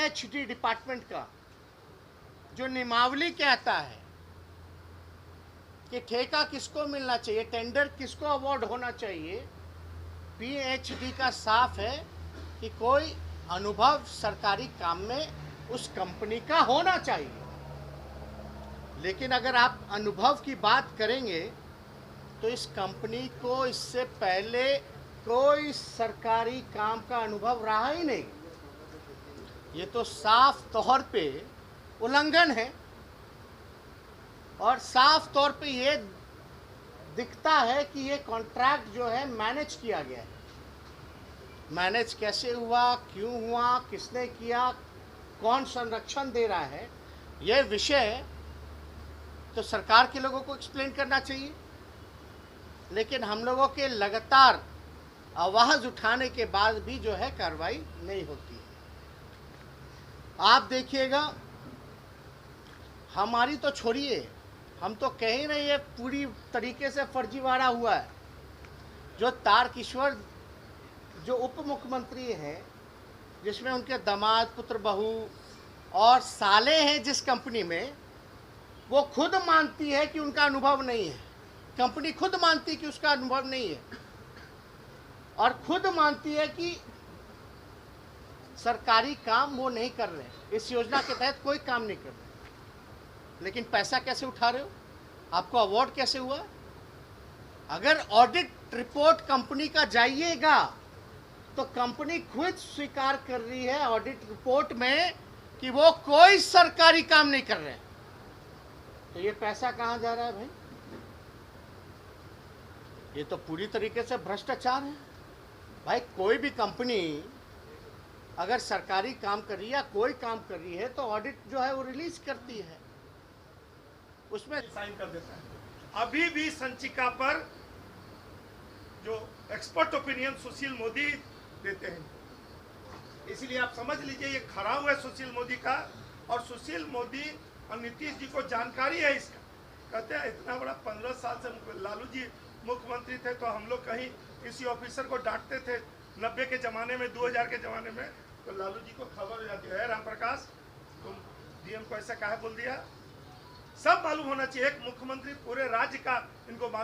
PhD department का जो नियमावली कहता है कि ठेका किसको मिलना चाहिए, टेंडर किसको अवार्ड होना चाहिए, पीएचडी का साफ है कि कोई अनुभव सरकारी काम में उस कंपनी का होना चाहिए। लेकिन अगर आप अनुभव की बात करेंगे तो इस कंपनी को इससे पहले कोई सरकारी काम का अनुभव रहा ही नहीं। ये तो साफ तौर पे उल्लंघन है और साफ तौर पे ये दिखता है कि ये कॉन्ट्रैक्ट जो है मैनेज किया गया है। मैनेज कैसे हुआ, क्यों हुआ, किसने किया, कौन संरक्षण दे रहा है, ये विषय तो सरकार के लोगों को एक्सप्लेन करना चाहिए। लेकिन हम लोगों के लगातार आवाज़ उठाने के बाद भी जो है कार्रवाई नहीं होती है। आप देखिएगा, हमारी तो छोड़िए, हम तो कह ही नहीं, ये पूरी तरीके से फर्जीवाड़ा हुआ है। जो तारकिशोर जो उप मुख्यमंत्री हैं, जिसमें उनके दामाद, पुत्र, बहू और साले हैं जिस कंपनी में, वो खुद मानती है कि उनका अनुभव नहीं है। कंपनी खुद मानती है कि उसका अनुभव नहीं है और खुद मानती है कि सरकारी काम वो नहीं कर रहे, इस योजना के तहत कोई काम नहीं कर रहे। लेकिन पैसा कैसे उठा रहे हो, आपको अवार्ड कैसे हुआ? अगर ऑडिट रिपोर्ट कंपनी का जाइएगा तो कंपनी खुद स्वीकार कर रही है ऑडिट रिपोर्ट में कि वो कोई सरकारी काम नहीं कर रहे। तो ये पैसा कहाँ जा रहा है भाई? ये तो पूरी तरीके से भ्रष्टाचार है भाई। कोई भी कंपनी अगर सरकारी काम कर रही है या कोई काम कर रही है तो ऑडिट जो है वो रिलीज करती है, उसमें साइन कर देता है। अभी भी संचिका पर जो एक्सपर्ट ओपिनियन सुशील मोदी देते हैं, इसलिए आप समझ लीजिए ये खराब है सुशील मोदी का। और सुशील मोदी और नीतीश जी को जानकारी है इसका। कहते हैं इतना बड़ा 15 साल से लालू जी मुख्यमंत्री थे तो हम लोग कहीं किसी ऑफिसर को डांटते थे 90 के ज़माने में, 2000 के ज़माने में, तो लालू जी को खबर हो जाती है, राम प्रकाश तुम डीएम को ऐसा काहे बोल दिया। सब मालूम होना चाहिए, एक मुख्यमंत्री पूरे राज्य का इनको मालूम